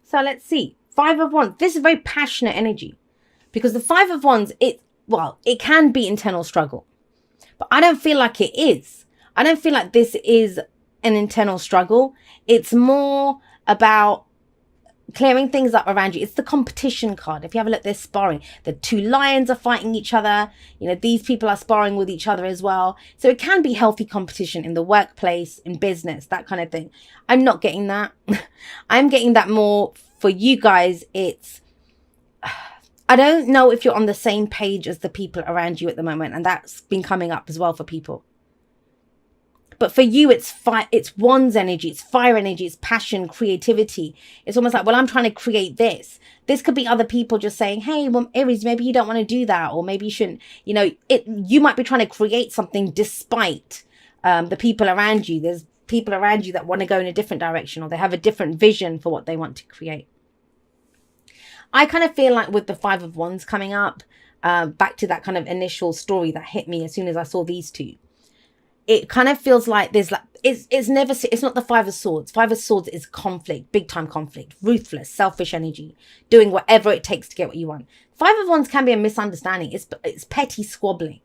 So let's see. Five of Wands. This is very passionate energy, because the Five of Wands, it can be internal struggle, but I don't feel like it is. I don't feel like this is an internal struggle. It's more about clearing things up around you. It's the competition card. If you have a look, they're sparring. The two lions are fighting each other. You know, these people are sparring with each other as well. So it can be healthy competition in the workplace, in business, that kind of thing. I'm not getting that. I'm getting that more for you guys. It's, I don't know if you're on the same page as the people around you at the moment. And that's been coming up as well for people. But for you, it's Wands energy, it's fire energy, it's passion, creativity. It's almost like, well, I'm trying to create this. This could be other people just saying, hey, well, Aries, maybe you don't want to do that. Or maybe you shouldn't, you know, you might be trying to create something despite the people around you. There's people around you that want to go in a different direction, or they have a different vision for what they want to create. I kind of feel like with the Five of Wands coming up, back to that kind of initial story that hit me as soon as I saw these two. It kind of feels like there's like, it's not the Five of Swords. Five of Swords is conflict, big time conflict, ruthless, selfish energy, doing whatever it takes to get what you want. Five of Wands can be a misunderstanding. It's petty squabbling.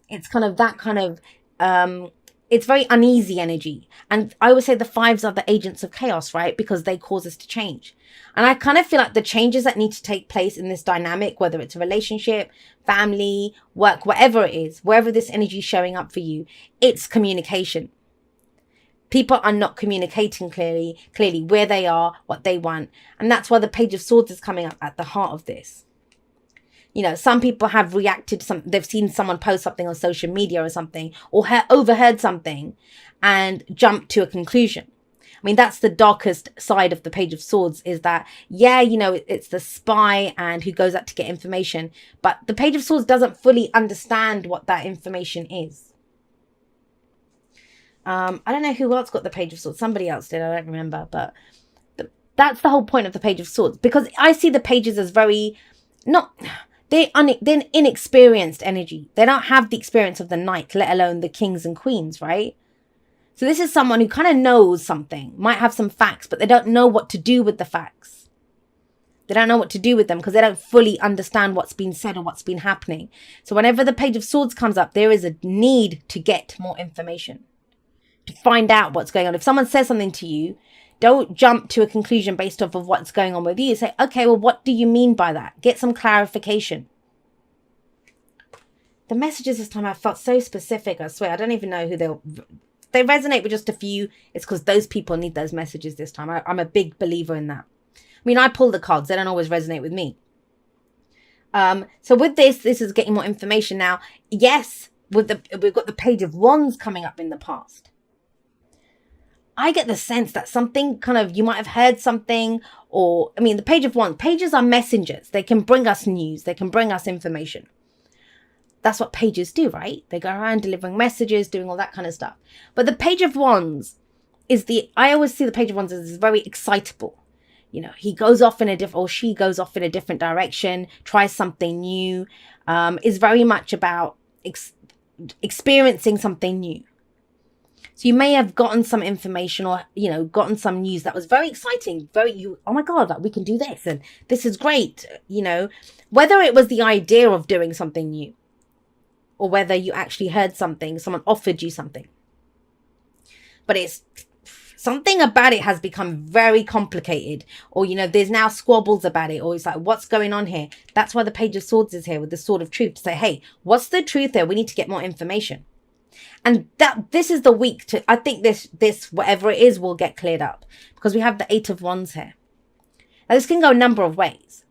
It's kind of that kind of, it's very uneasy energy. And I always say the fives are the agents of chaos, right? Because they cause us to change. And I kind of feel like the changes that need to take place in this dynamic, whether it's a relationship, family, work, whatever it is, wherever this energy is showing up for you, it's communication. People are not communicating clearly where they are, what they want. And that's why the Page of Swords is coming up at the heart of this. You know, some people have reacted, they've seen someone post something on social media or something, or overheard something and jumped to a conclusion. I mean, that's the darkest side of the Page of Swords, is that, yeah, you know, it's the spy and who goes out to get information. But the Page of Swords doesn't fully understand what that information is. I don't know who else got the Page of Swords. Somebody else did. I don't remember. But that's the whole point of the Page of Swords. Because I see the pages as very, they're inexperienced energy. They don't have the experience of the knight, let alone the kings and queens, right? So this is someone who kind of knows something, might have some facts, but they don't know what to do with the facts. They don't know what to do with them because they don't fully understand what's been said or what's been happening. So whenever the Page of Swords comes up, there is a need to get more information, to find out what's going on. If someone says something to you, don't jump to a conclusion based off of what's going on with you. Say, okay, well, what do you mean by that? Get some clarification. The messages this time I felt so specific, I swear. I don't even know who they resonate with just a few. It's because those people need those messages this time. I'm a big believer in that. I mean, I pull the cards. They don't always resonate with me. So with this is getting more information now. Yes, we've got the Page of Wands coming up in the past. I get the sense that something kind of, you might have heard something, or, I mean, the Page of Wands, pages are messengers. They can bring us news. They can bring us information. That's what pages do, right? They go around delivering messages, doing all that kind of stuff. But the Page of Wands I always see the Page of Wands as very excitable. You know, he goes off in a different, or she goes off in a different direction, tries something new, is very much about experiencing something new. So you may have gotten some information, or, you know, gotten some news that was very exciting, oh my God, like, we can do this and this is great. You know, whether it was the idea of doing something new, or whether you actually heard something, someone offered you something. But it's something about it has become very complicated, or, you know, there's now squabbles about it, or it's like, what's going on here? That's why the Page of Swords is here with the Sword of Truth, to say, hey, what's the truth there? We need to get more information. And this is the week to, I think this, whatever it is, will get cleared up, because we have the Eight of Wands here. Now, this can go a number of ways.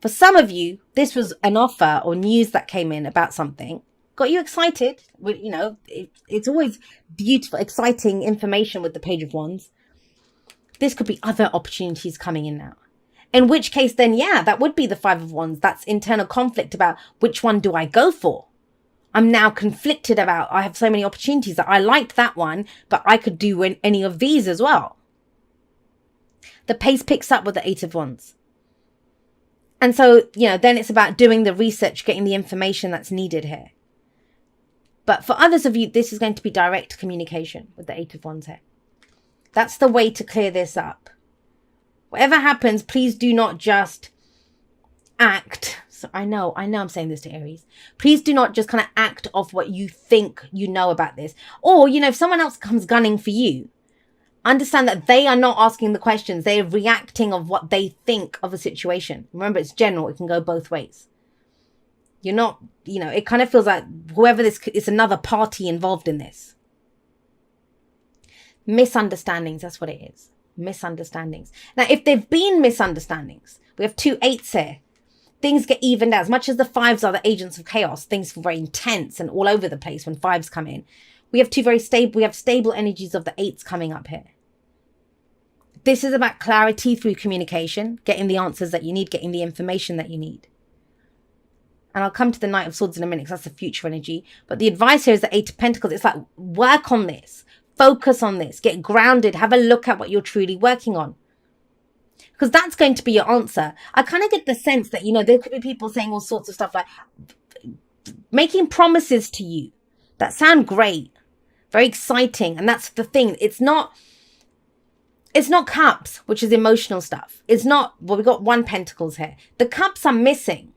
For some of you, this was an offer or news that came in about something, got you excited. You know, it's always beautiful, exciting information with the Page of Wands. This could be other opportunities coming in now. In which case, then, yeah, that would be the Five of Wands. That's internal conflict about which one do I go for? I'm now conflicted about, I have so many opportunities that I liked that one, but I could do any of these as well. The pace picks up with the Eight of Wands. And so, you know, then it's about doing the research, getting the information that's needed here. But for others of you, this is going to be direct communication with the Eight of Wands here. That's the way to clear this up. Whatever happens, please do not just act. So I know I'm saying this to Aries. Please do not just kind of act off what you think you know about this. Or, if someone else comes gunning for you, understand that they are not asking the questions. They are reacting of what they think of a situation. Remember, it's general. It can go both ways. You're not, it kind of feels like whoever this is, another party involved in this. Misunderstandings, that's what it is. Misunderstandings. Now, if there've been misunderstandings, we have 2 8s here. Things get evened out. As much as the 5s are the agents of chaos, things feel very intense and all over the place when 5s come in. We have stable energies of the 8s coming up here. This is about clarity through communication, getting the answers that you need, getting the information that you need. And I'll come to the Knight of Swords in a minute because that's the future energy. But the advice here is the 8 of Pentacles. It's like, work on this. Focus on this. Get grounded. Have a look at what you're truly working on. Because that's going to be your answer. I kind of get the sense that, there could be people saying all sorts of stuff like making promises to you that sound great, very exciting. And that's the thing. It's not cups, which is emotional stuff. It's not, we got 1 Pentacles here. The cups are missing.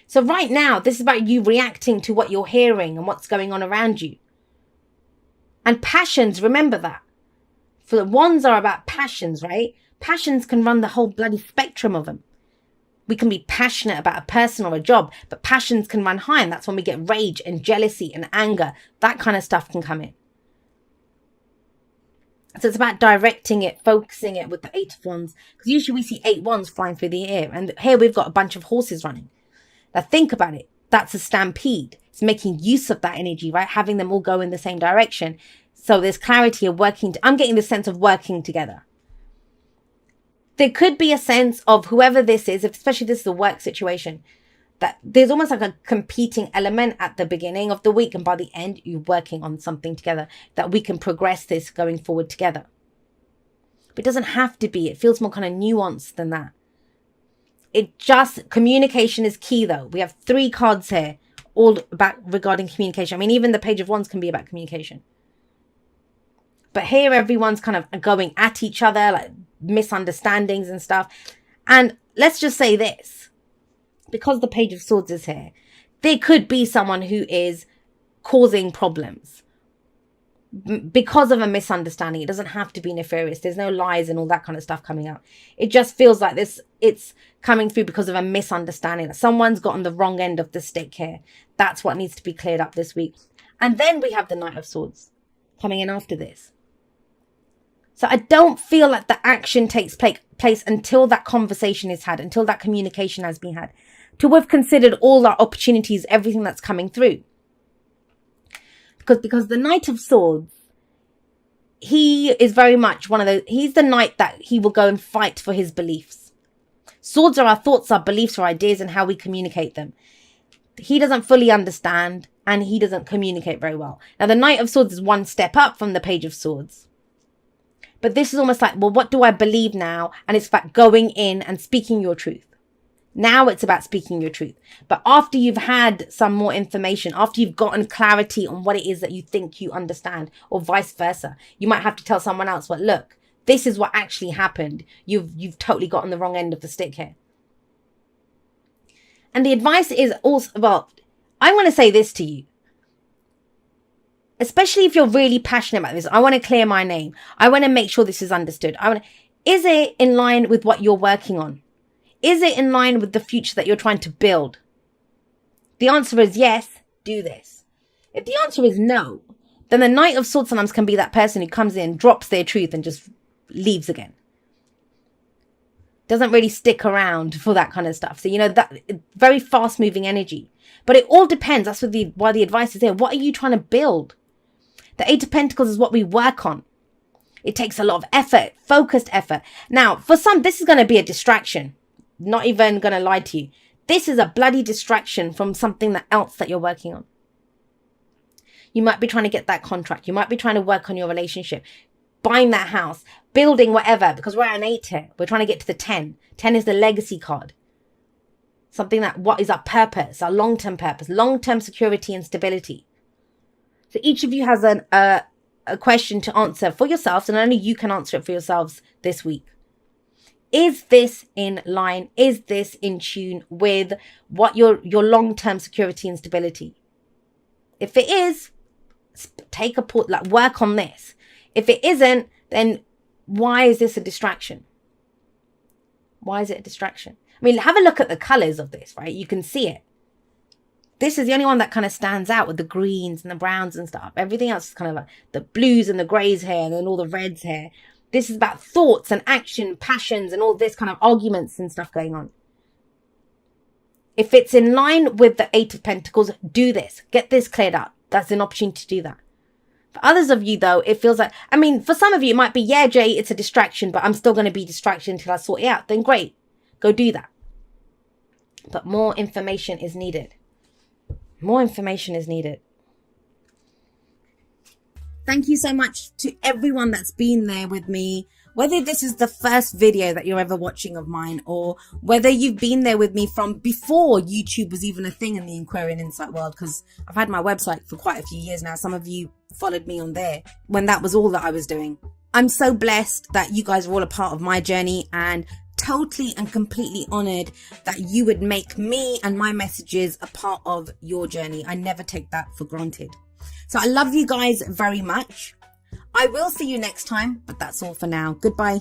So right now, this is about you reacting to what you're hearing and what's going on around you. And passions, remember that. For the wands are about passions, right? Passions can run the whole bloody spectrum of them. We can be passionate about a person or a job, but passions can run high, and that's when we get rage and jealousy and anger. That kind of stuff can come in. So it's about directing it, focusing it with the 8 of Wands. Because usually we see 8 wands flying through the air. And here we've got a bunch of horses running. Now think about it. That's a stampede. It's making use of that energy, right? Having them all go in the same direction. So there's clarity of working. I'm getting the sense of working together. There could be a sense of whoever this is, especially if this is a work situation, that there's almost like a competing element at the beginning of the week. And by the end, you're working on something together that we can progress this going forward together. But it doesn't have to be. It feels more kind of nuanced than that. Communication is key though. We have 3 cards here, all about regarding communication. I mean, even the Page of Wands can be about communication. But here everyone's kind of going at each other, like misunderstandings and stuff. And let's just say this, because the Page of Swords is here, there could be someone who is causing problems because of a misunderstanding. It doesn't have to be nefarious. There's no lies and all that kind of stuff coming out. It just feels like this, it's coming through because of a misunderstanding. Someone's gotten the wrong end of the stick here. That's what needs to be cleared up this week. And then we have the Knight of Swords coming in after this. So I don't feel like the action takes place until that conversation is had, until that communication has been had, till we've considered all our opportunities, everything that's coming through. Because the Knight of Swords, he is very much one of those, he's the knight that he will go and fight for his beliefs. Swords are our thoughts, our beliefs, our ideas, and how we communicate them. He doesn't fully understand, and he doesn't communicate very well. Now, the Knight of Swords is one step up from the Page of Swords. But this is almost like, well, what do I believe now? And it's about going in and speaking your truth. Now it's about speaking your truth. But after you've had some more information, after you've gotten clarity on what it is that you think you understand, or vice versa, you might have to tell someone else, well, look, this is what actually happened. You've totally gotten the wrong end of the stick here. And the advice is also, well, I want to say this to you. Especially if you're really passionate about this, I want to clear my name. I want to make sure this is understood. Is it in line with what you're working on? Is it in line with the future that you're trying to build? The answer is yes, do this. If the answer is no, then the Knight of Swords sometimes can be that person who comes in, drops their truth and just leaves again. Doesn't really stick around for that kind of stuff. So, that very fast moving energy. But it all depends. That's why the advice is here. What are you trying to build? The 8 of Pentacles is what we work on. It takes a lot of effort, focused effort. Now, for some, this is going to be a distraction. Not even going to lie to you. This is a bloody distraction from something else that you're working on. You might be trying to get that contract. You might be trying to work on your relationship, buying that house, building whatever, because we're at an 8 here. We're trying to get to the 10. 10 is the legacy card. Something what is our purpose, our long-term purpose, long-term security and stability. So each of you has a question to answer for yourselves, and only you can answer it for yourselves this week. Is this in line? Is this in tune with what your long-term security and stability? If it is, take a pause, like work on this. If it isn't, then why is this a distraction? Why is it a distraction? I mean, have a look at the colors of this, right? You can see it. This is the only one that kind of stands out with the greens and the browns and stuff. Everything else is kind of like the blues and the grays here and then all the reds here. This is about thoughts and action, passions and all this kind of arguments and stuff going on. If it's in line with the 8 of Pentacles, do this. Get this cleared up. That's an opportunity to do that. For others of you, though, it feels like, I mean, for some of you, it might be, yeah, Jay, it's a distraction, but I'm still going to be distracted until I sort it out. Then great. Go do that. But more information is needed. More information is needed. Thank you so much to everyone that's been there with me. Whether this is the first video that you're ever watching of mine, or whether you've been there with me from before YouTube was even a thing in the Aquarian Insight world, because I've had my website for quite a few years now. Some of you followed me on there when that was all that I was doing. I'm so blessed that you guys are all a part of my journey, and totally and completely honored that you would make me and my messages a part of your journey. I never take that for granted. So I love you guys very much. I will see you next time, but that's all for now. Goodbye.